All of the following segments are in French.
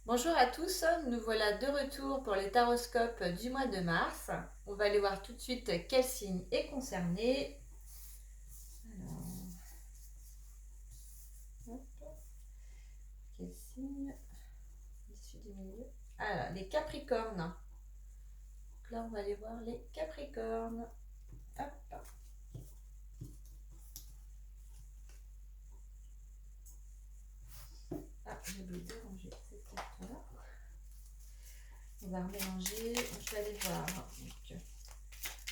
Bonjour à tous, nous voilà de retour pour les taroscopes du mois de mars. On va aller voir tout de suite quel signe est concerné. Alors, hop, quel signe issu du milieu. Alors, les Capricornes. Donc là, on va aller voir les Capricornes. Hop. Ah, j'ai oublié de ranger cette carte-là. On va remélanger. Je vais aller voir. Donc,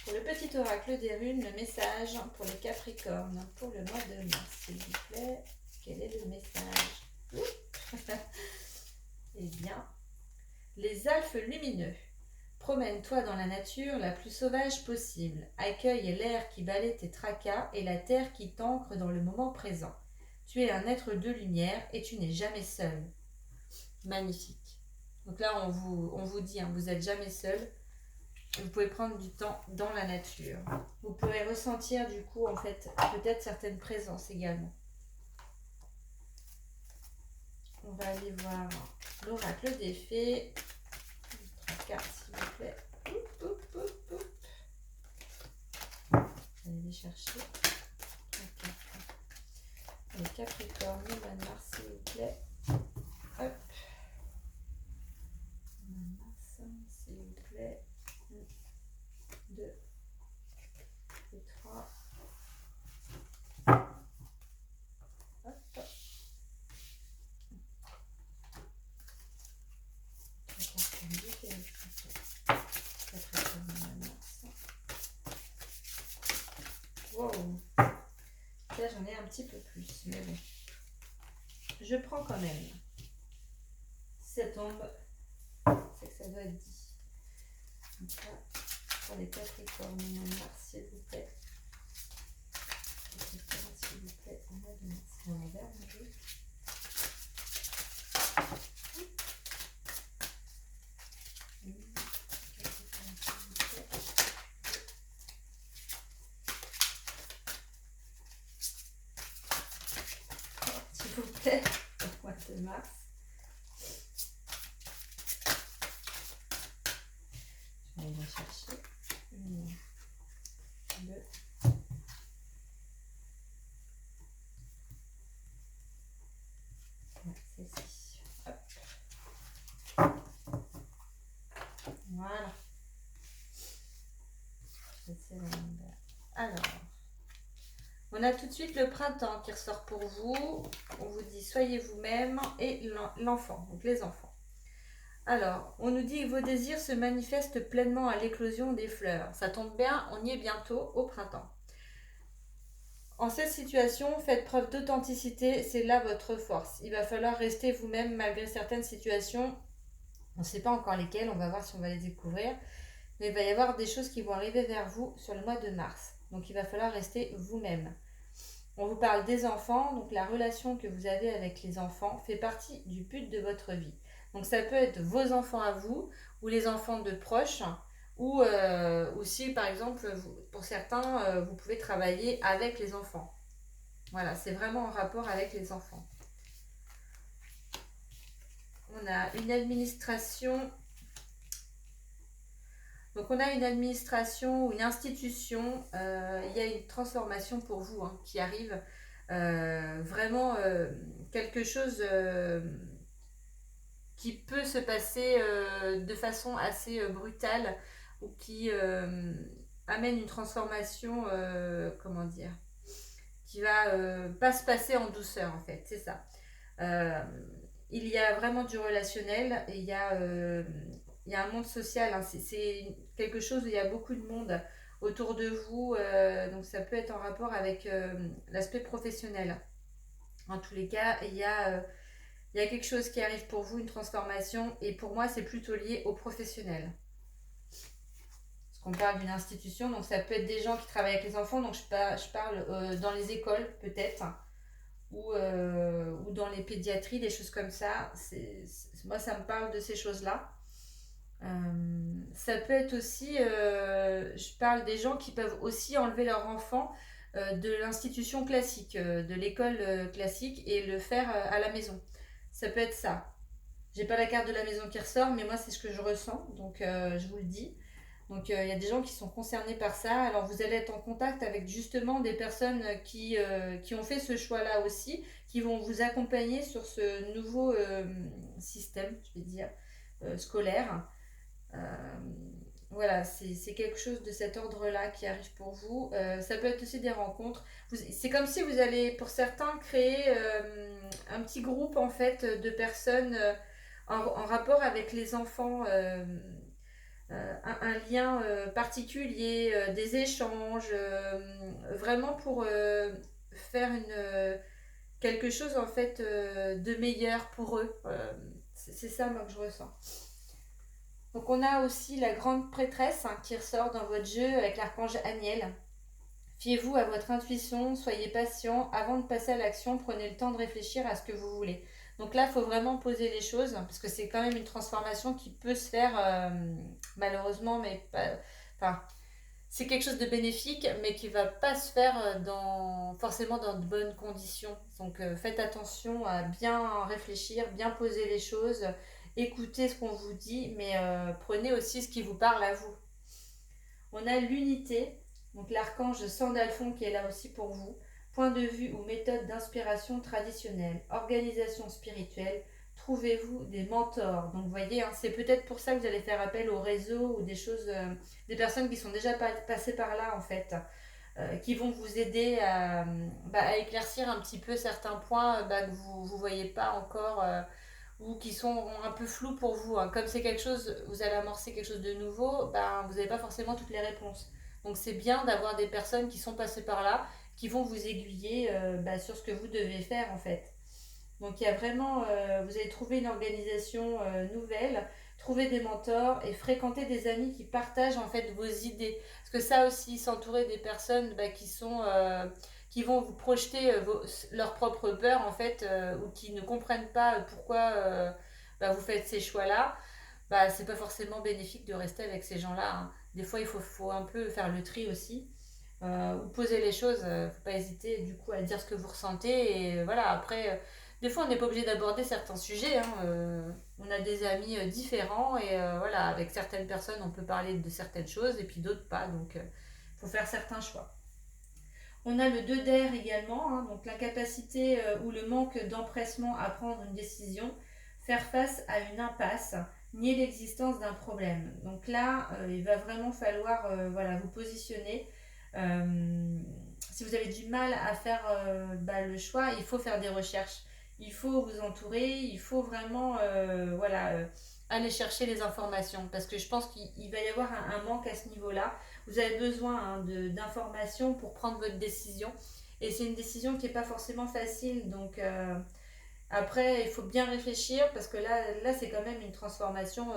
pour le petit oracle des runes, le message pour les Capricornes pour le mois de mars, s'il vous plaît. Quel est le message? Eh bien, les alphes lumineux. Promène-toi dans la nature la plus sauvage possible. Accueille l'air qui balaie tes tracas et la terre qui t'ancre dans le moment présent. Tu es un être de lumière et tu n'es jamais seul. Magnifique. Donc là, on vous dit, vous n'êtes jamais seul. Vous pouvez prendre du temps dans la nature. Vous pouvez ressentir du coup, en fait, peut-être certaines présences également. On va aller voir l'oracle des fées. 3 cartes, s'il vous plaît. Vous allez les chercher. 3 cartes. Les Capricornes, le mois de mars, s'il vous plaît. Hop. Le mois de mars, s'il vous plaît. 1, 2 et 3. Hop. 3 cartes pour indiquer Capricorne, le mois de mars. Wow. Là, j'en ai un petit peu plus, mais bon. Je prends quand même. Si ça tombe, c'est que ça doit être dit. Donc là, pour les Capricornes, au mois de mars, s'il vous plaît. Capricorne, s'il vous plaît, au mois de mars. À l'envers, mon Dieu. Capricorne, s'il vous plaît. S'il vous plaît, au mois de mars. Je vais aller la chercher. 1, 2. Ouais, celle-ci. Hop. Voilà. Alors, on a tout de suite le printemps qui ressort pour vous. On vous dit soyez vous-même et l'enfant, donc les enfants. Alors, on nous dit que vos désirs se manifestent pleinement à l'éclosion des fleurs. Ça tombe bien, on y est bientôt au printemps. En cette situation, faites preuve d'authenticité, c'est là votre force. Il va falloir rester vous-même malgré certaines situations. On ne sait pas encore lesquelles, on va voir si on va les découvrir. Mais il va y avoir des choses qui vont arriver vers vous sur le mois de mars. Donc il va falloir rester vous-même. On vous parle des enfants, donc la relation que vous avez avec les enfants fait partie du but de votre vie. Donc ça peut être vos enfants à vous ou les enfants de proches ou aussi par exemple pour certains vous pouvez travailler avec les enfants. Voilà, c'est vraiment en rapport avec les enfants. On a une administration. Donc on a une administration ou une institution, il y a une transformation pour vous qui arrive. Vraiment quelque chose qui peut se passer de façon assez brutale ou qui amène une transformation, comment dire, qui va pas se passer en douceur en fait, c'est ça. Euh, il y a vraiment du relationnel et il y a un monde social, c'est quelque chose où il y a beaucoup de monde autour de vous, donc ça peut être en rapport avec l'aspect professionnel. En tous les cas, il y a quelque chose qui arrive pour vous, une transformation, et pour moi, c'est plutôt lié au professionnel. Parce qu'on parle d'une institution, donc ça peut être des gens qui travaillent avec les enfants, donc je parle dans les écoles peut-être, ou dans les pédiatries, des choses comme ça. Moi, ça me parle de ces choses-là. Ça peut être aussi, je parle des gens qui peuvent aussi enlever leur enfant de l'institution classique, de l'école classique et le faire à la maison. Ça peut être ça. J'ai pas la carte de la maison qui ressort, mais moi c'est ce que je ressens, donc je vous le dis. Donc il y a des gens qui sont concernés par ça. Alors vous allez être en contact avec justement des personnes qui ont fait ce choix-là aussi, qui vont vous accompagner sur ce nouveau système, je vais dire, scolaire. Euh, voilà, c'est quelque chose de cet ordre-là qui arrive pour vous. Ça peut être aussi des rencontres. C'est comme si vous allez, pour certains, créer un petit groupe en fait de personnes en rapport avec les enfants. Un lien particulier, des échanges, vraiment pour faire quelque chose en fait de meilleur pour eux. C'est ça moi que je ressens. Donc on a aussi la grande prêtresse qui ressort dans votre jeu avec l'archange Aniel. Fiez-vous à votre intuition, soyez patient. Avant de passer à l'action, prenez le temps de réfléchir à ce que vous voulez. Donc là, il faut vraiment poser les choses, parce que c'est quand même une transformation qui peut se faire, malheureusement, mais pas... Enfin, c'est quelque chose de bénéfique, mais qui ne va pas se faire forcément dans de bonnes conditions. Donc faites attention à bien réfléchir, bien poser les choses, écoutez ce qu'on vous dit, mais prenez aussi ce qui vous parle à vous. On a l'unité, donc l'archange Sandalphon qui est là aussi pour vous. Point de vue ou méthode d'inspiration traditionnelle, organisation spirituelle, trouvez-vous des mentors. Donc vous voyez, c'est peut-être pour ça que vous allez faire appel au réseau ou des choses, des personnes qui sont déjà passées par là en fait, qui vont vous aider à éclaircir un petit peu certains points que vous ne voyez pas encore. Ou qui sont un peu flous pour vous. Comme c'est quelque chose, vous allez amorcer quelque chose de nouveau, vous n'avez pas forcément toutes les réponses. Donc c'est bien d'avoir des personnes qui sont passées par là, qui vont vous aiguiller sur ce que vous devez faire en fait. Donc il y a vraiment, vous allez trouver une organisation nouvelle, trouver des mentors et fréquenter des amis qui partagent en fait vos idées. Parce que ça aussi, s'entourer des personnes qui vont vous projeter leurs propres peurs en fait, ou qui ne comprennent pas pourquoi vous faites ces choix-là, c'est pas forcément bénéfique de rester avec ces gens-là. Des fois, il faut un peu faire le tri aussi. Ou poser les choses, faut pas hésiter du coup à dire ce que vous ressentez et voilà après des fois on n'est pas obligé d'aborder certains sujets, on a des amis différents et voilà avec certaines personnes on peut parler de certaines choses et puis d'autres pas donc faut faire certains choix. On a le 2 d'air également, donc l'incapacité ou le manque d'empressement à prendre une décision, faire face à une impasse, nier l'existence d'un problème. Donc là, il va vraiment falloir voilà, vous positionner. Si vous avez du mal à faire le choix, il faut faire des recherches. Il faut vous entourer, il faut vraiment aller chercher les informations parce que je pense qu'il va y avoir un manque à ce niveau-là. Vous avez besoin d'informations pour prendre votre décision. Et c'est une décision qui n'est pas forcément facile. Donc après, il faut bien réfléchir parce que là c'est quand même une transformation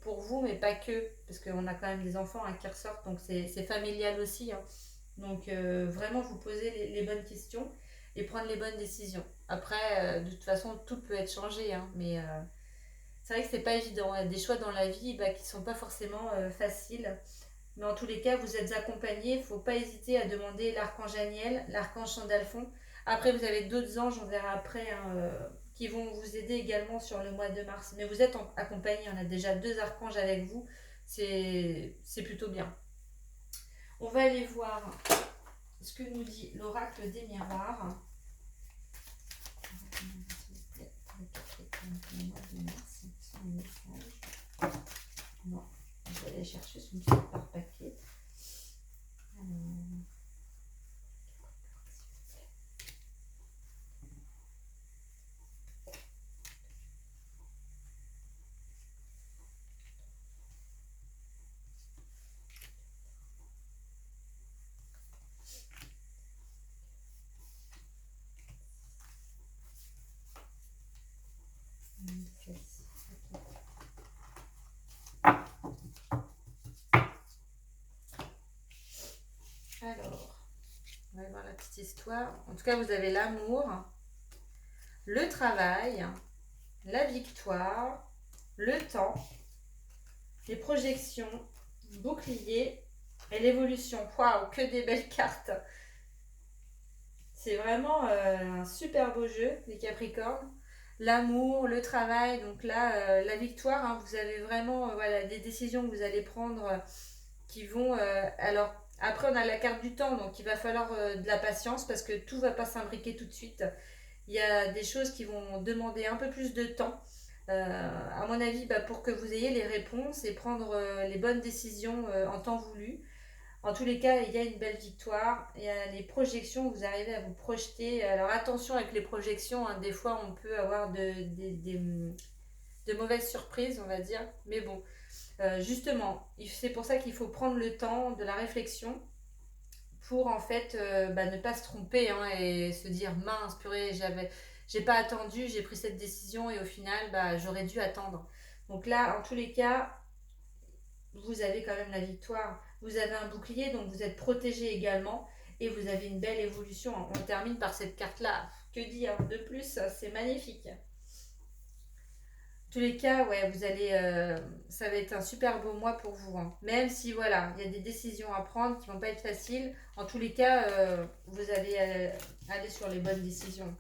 pour vous, mais pas que. Parce qu'on a quand même des enfants qui ressortent, donc c'est familial aussi. Donc vraiment vous poser les bonnes questions et prendre les bonnes décisions. Après, de toute façon, tout peut être changé. Mais c'est vrai que c'est pas évident. Il y a des choix dans la vie qui sont pas forcément faciles. Mais en tous les cas, vous êtes accompagnés. Il ne faut pas hésiter à demander l'archange Aniel, l'archange Sandalphon. Après, vous avez d'autres anges, on verra après, qui vont vous aider également sur le mois de mars. Mais vous êtes accompagnés. On a déjà 2 archanges avec vous. C'est plutôt bien. On va aller voir ce que nous dit l'oracle des miroirs. Non, je vais aller chercher son petit par papier. Alors, on va voir la petite histoire. En tout cas, vous avez l'amour, le travail, la victoire, le temps, les projections, bouclier et l'évolution. Waouh, que des belles cartes. C'est vraiment un super beau jeu, les Capricornes. l'amour, le travail. Donc là, la victoire, hein, vous avez vraiment voilà, des décisions que vous allez prendre qui vont... alors, après, on a la carte du temps, donc il va falloir de la patience parce que tout ne va pas s'imbriquer tout de suite. Il y a des choses qui vont demander un peu plus de temps. À mon avis, bah, pour que vous ayez les réponses et prendre les bonnes décisions en temps voulu. En tous les cas, il y a une belle victoire. Il y a les projections, vous arrivez à vous projeter. Alors attention avec les projections, hein, des fois on peut avoir de mauvaises surprises, on va dire. Mais bon, justement, c'est pour ça qu'il faut prendre le temps de la réflexion pour en fait bah, ne pas se tromper hein, et se dire mince, purée, j'ai pas attendu, j'ai pris cette décision et au final, bah, j'aurais dû attendre. Donc là, en tous les cas, vous avez quand même la victoire. Vous avez un bouclier, donc vous êtes protégé également. Et vous avez une belle évolution. On termine par cette carte-là. Que dire de plus? C'est magnifique. En tous les cas, ouais, vous allez, ça va être un super beau mois pour vous. Hein. Même si, voilà, il y a des décisions à prendre qui vont pas être faciles. En tous les cas, vous allez aller sur les bonnes décisions.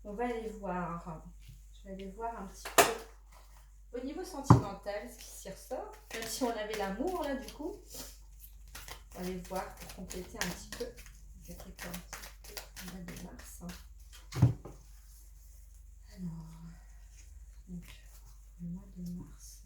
On va aller voir. Je vais aller voir un petit peu. Au niveau sentimental, ce qui s'y ressort, même si on avait l'amour là du coup, on va aller voir pour compléter un petit peu. Je vais préparer un petit peu le mois de mars. Alors, donc, le mois de mars.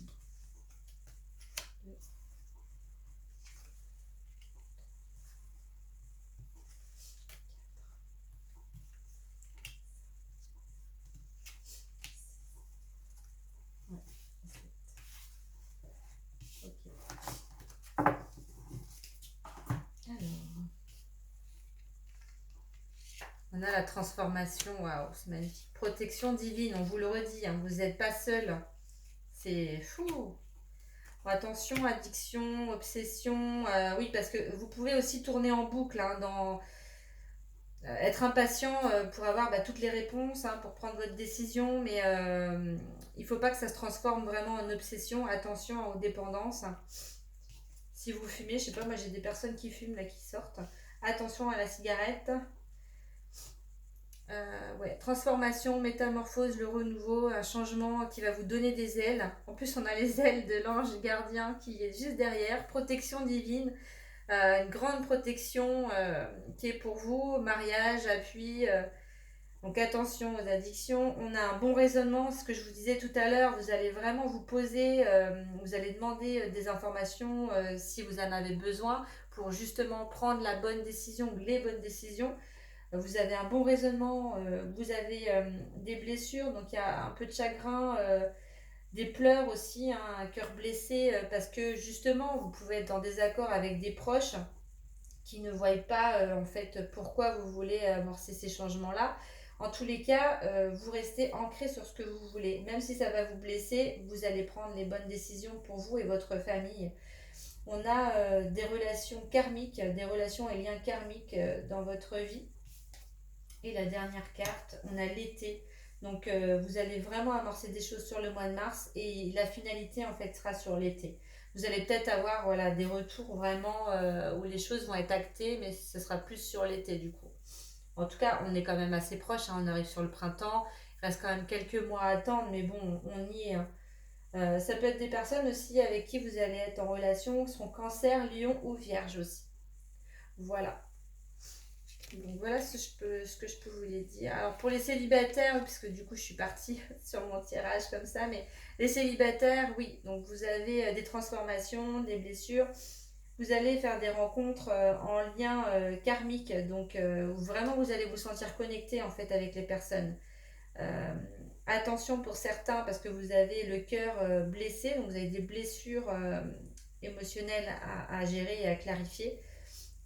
On a la transformation, waouh, c'est magnifique. Protection divine, on vous le redit, hein, vous n'êtes pas seul. C'est fou. Bon, attention, addiction, obsession. Oui, parce que vous pouvez aussi tourner en boucle, hein, être impatient pour avoir bah, toutes les réponses, hein, pour prendre votre décision, mais il ne faut pas que ça se transforme vraiment en obsession. Attention aux dépendances. Si vous fumez, je sais pas, moi j'ai des personnes qui fument là qui sortent. Attention à la cigarette. Ouais, transformation, métamorphose, le renouveau, un changement qui va vous donner des ailes. En plus, on a les ailes de l'ange gardien qui est juste derrière. Protection divine, une grande protection qui est pour vous. Mariage, appui. Donc attention aux addictions. On a un bon raisonnement, ce que je vous disais tout à l'heure. Vous allez vraiment vous poser, vous allez demander des informations si vous en avez besoin pour justement prendre la bonne décision ou les bonnes décisions. Vous avez un bon raisonnement, vous avez des blessures, donc il y a un peu de chagrin, des pleurs aussi, hein, un cœur blessé, parce que justement, vous pouvez être en désaccord avec des proches qui ne voient pas en fait pourquoi vous voulez amorcer ces changements-là. En tous les cas, vous restez ancré sur ce que vous voulez. Même si ça va vous blesser, vous allez prendre les bonnes décisions pour vous et votre famille. On a des relations karmiques, des relations et liens karmiques dans votre vie. Et la dernière carte, on a l'été. Donc vous allez vraiment amorcer des choses sur le mois de mars et la finalité en fait sera sur l'été. Vous allez peut-être avoir voilà, des retours vraiment où les choses vont être actées, mais ce sera plus sur l'été du coup. En tout cas, on est quand même assez proche, hein, on arrive sur le printemps, il reste quand même quelques mois à attendre, mais bon, on y est. Hein. Ça peut être des personnes aussi avec qui vous allez être en relation, qui sont cancer, lion ou vierge aussi. Voilà. Donc voilà ce que je peux vous dire. Alors pour les célibataires, puisque du coup je suis partie sur mon tirage comme ça, mais les célibataires, oui, donc vous avez des transformations, des blessures. Vous allez faire des rencontres en lien karmique, donc vraiment vous allez vous sentir connecté en fait avec les personnes. Euh, Attention pour certains parce que vous avez le cœur blessé, donc vous avez des blessures émotionnelles à gérer et à clarifier.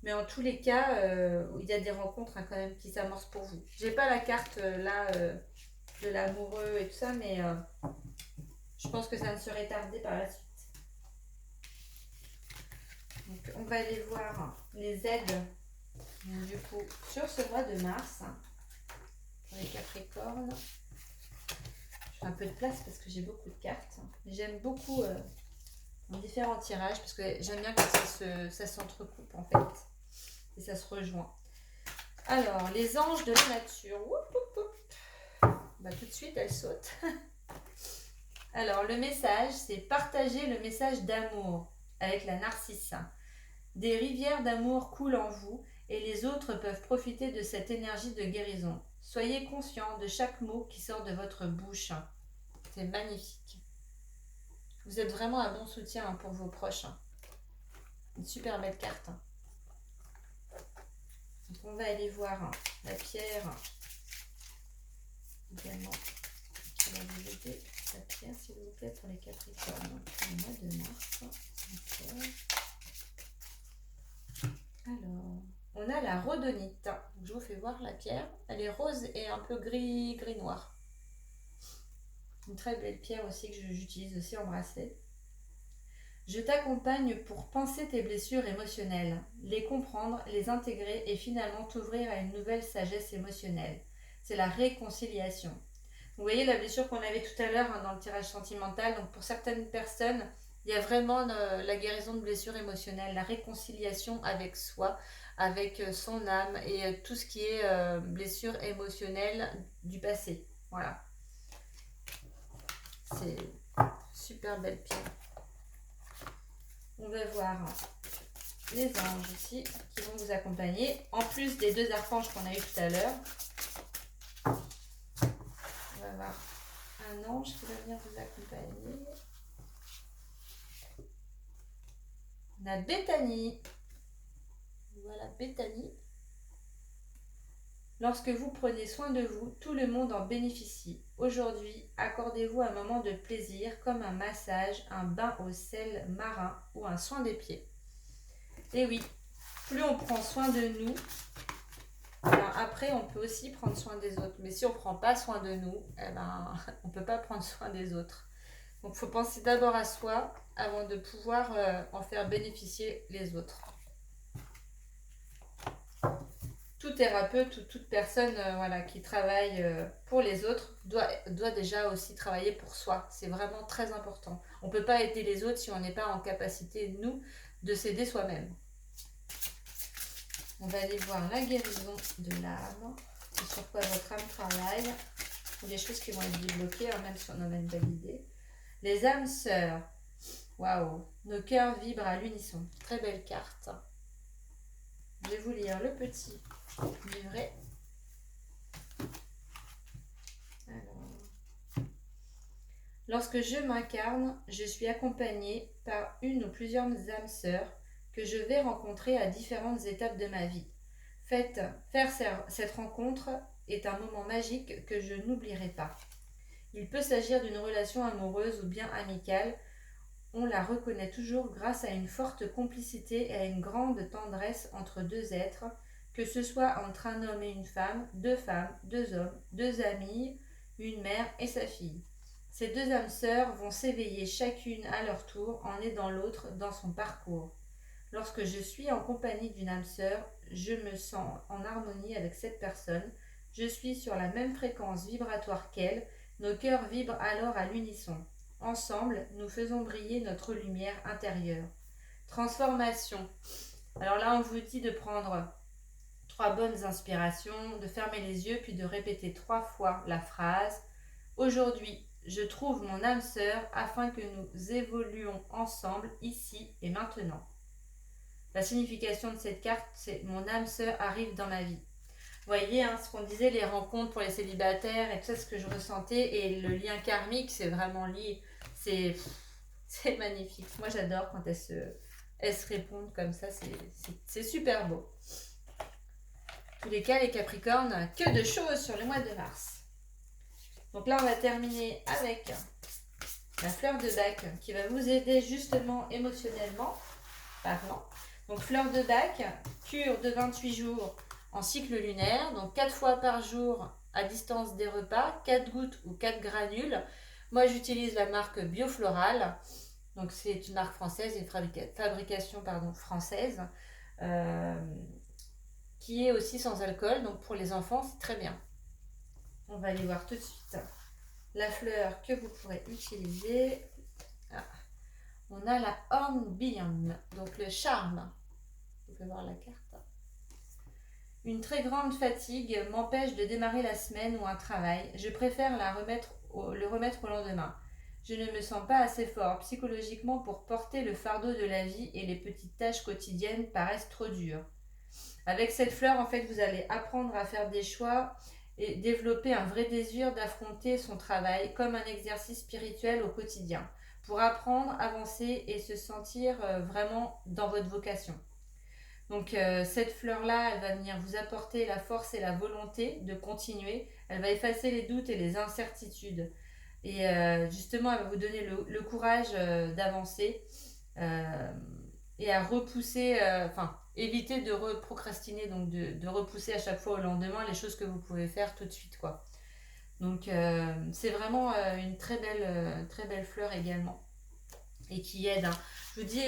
Mais en tous les cas, il y a des rencontres hein, quand même qui s'amorcent pour vous. J'ai pas la carte là de l'amoureux et tout ça, mais je pense que ça ne serait tardé par la suite. Donc on va aller voir les aides du coup sur ce mois de mars hein, pour les Capricornes. Je fais un peu de place parce que j'ai beaucoup de cartes. J'aime beaucoup différents tirages parce que j'aime bien quand ça s'entrecoupe en fait et ça se rejoint. Alors, les anges de la nature. Oup, oup, oup. Bah, tout de suite, elle saute. Alors, le message, c'est partager le message d'amour avec la narcisse. Des rivières d'amour coulent en vous et les autres peuvent profiter de cette énergie de guérison. Soyez conscient de chaque mot qui sort de votre bouche. C'est magnifique. Vous êtes vraiment un bon soutien pour vos proches. Une super belle carte. Donc on va aller voir la pierre également qui va vous aider. La pierre, s'il vous plaît, pour les Capricornes. Le mois de mars. Alors, on a la rhodonite. Je vous fais voir la pierre. Elle est rose et un peu gris-noir. Une très belle pierre aussi que j'utilise aussi en bracelet. Je t'accompagne pour penser tes blessures émotionnelles, les comprendre, les intégrer et finalement t'ouvrir à une nouvelle sagesse émotionnelle. C'est la réconciliation. Vous voyez la blessure qu'on avait tout à l'heure dans le tirage sentimental. Donc pour certaines personnes, il y a vraiment la guérison de blessures émotionnelles, la réconciliation avec soi, avec son âme et tout ce qui est blessure émotionnelle du passé. Voilà. C'est super belle pierre. On va voir les anges aussi qui vont vous accompagner. En plus des deux archanges qu'on a eu tout à l'heure. On va voir un ange qui va venir vous accompagner. On a Béthanie. Voilà Béthanie. Lorsque vous prenez soin de vous, tout le monde en bénéficie. Aujourd'hui, accordez-vous un moment de plaisir comme un massage, un bain au sel marin ou un soin des pieds. Et oui, plus on prend soin de nous, après on peut aussi prendre soin des autres. Mais si on ne prend pas soin de nous, on ne peut pas prendre soin des autres. Donc il faut penser d'abord à soi avant de pouvoir en faire bénéficier les autres. Tout thérapeute ou toute personne qui travaille pour les autres doit déjà aussi travailler pour soi. C'est vraiment très important. On ne peut pas aider les autres si on n'est pas en capacité, nous, de s'aider soi-même. On va aller voir la guérison de l'âme, sur quoi votre âme travaille, ou les choses qui vont être débloquées, même si on en a une belle idée. Les âmes sœurs. Waouh, nos cœurs vibrent à l'unisson. Très belle carte. Je vais vous lire le petit livret. Alors, lorsque je m'incarne, je suis accompagnée par une ou plusieurs âmes sœurs que je vais rencontrer à différentes étapes de ma vie. Faire cette rencontre est un moment magique que je n'oublierai pas. Il peut s'agir d'une relation amoureuse ou bien amicale. On la reconnaît toujours grâce à une forte complicité et à une grande tendresse entre deux êtres, que ce soit entre un homme et une femme, deux hommes, deux amies, une mère et sa fille. Ces deux âmes sœurs vont s'éveiller chacune à leur tour en aidant l'autre dans son parcours. Lorsque je suis en compagnie d'une âme sœur, je me sens en harmonie avec cette personne, je suis sur la même fréquence vibratoire qu'elle, nos cœurs vibrent alors à l'unisson. Ensemble, nous faisons briller notre lumière intérieure. Transformation. Alors là, on vous dit de prendre 3 bonnes inspirations, de fermer les yeux puis de répéter 3 fois la phrase « Aujourd'hui, je trouve mon âme sœur afin que nous évoluions ensemble ici et maintenant. » La signification de cette carte, c'est « Mon âme sœur arrive dans ma vie ». Vous voyez, ce qu'on disait, les rencontres pour les célibataires et tout ça, ce que je ressentais, et le lien karmique, c'est vraiment lié. C'est magnifique. Moi, j'adore quand elles se répondent comme ça. C'est super beau. En tous les cas, les Capricornes, que de choses sur le mois de mars. Donc là, on va terminer avec la fleur de bac qui va vous aider justement émotionnellement parlant. Donc, fleur de bac, cure de 28 jours en cycle lunaire, donc 4 fois par jour à distance des repas, 4 gouttes ou 4 granules. Moi, j'utilise la marque Biofloral. Donc, c'est une marque française, une fabrication française, qui est aussi sans alcool. Donc, pour les enfants, c'est très bien. On va aller voir tout de suite la fleur que vous pourrez utiliser. On a la Hornbium, donc le charme. Vous pouvez voir la carte. Une très grande fatigue m'empêche de démarrer la semaine ou un travail. Je préfère le remettre au lendemain. Je ne me sens pas assez fort psychologiquement pour porter le fardeau de la vie et les petites tâches quotidiennes paraissent trop dures. Avec cette fleur, en fait, vous allez apprendre à faire des choix et développer un vrai désir d'affronter son travail comme un exercice spirituel au quotidien pour apprendre, avancer et se sentir vraiment dans votre vocation. Donc cette fleur-là, elle va venir vous apporter la force et la volonté de continuer. Elle va effacer les doutes et les incertitudes. Et justement, elle va vous donner le courage d'avancer euh, et à repousser, enfin, éviter de procrastiner, donc de repousser à chaque fois au lendemain les choses que vous pouvez faire tout de suite, quoi. Donc c'est vraiment une très belle fleur également et qui aide, hein. Je vous dis,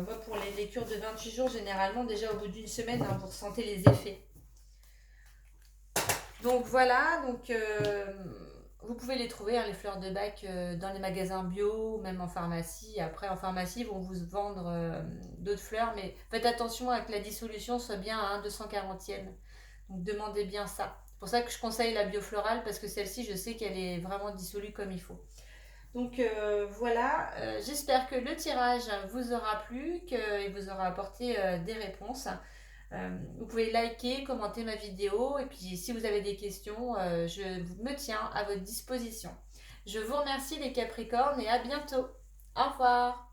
moi pour les cures de 28 jours, généralement déjà au bout d'une semaine, hein, vous ressentez les effets. Donc voilà, donc vous pouvez les trouver, hein, les fleurs de bac, dans les magasins bio, même en pharmacie. Après, en pharmacie, ils vont vous vendre d'autres fleurs, mais faites attention à que la dissolution soit bien à 1/240e. Donc demandez bien ça. C'est pour ça que je conseille la bioflorale, parce que celle-ci, je sais qu'elle est vraiment dissolue comme il faut. Donc voilà, j'espère que le tirage vous aura plu, qu'il vous aura apporté des réponses. Vous pouvez liker, commenter ma vidéo et puis si vous avez des questions, je me tiens à votre disposition. Je vous remercie les Capricornes et à bientôt. Au revoir.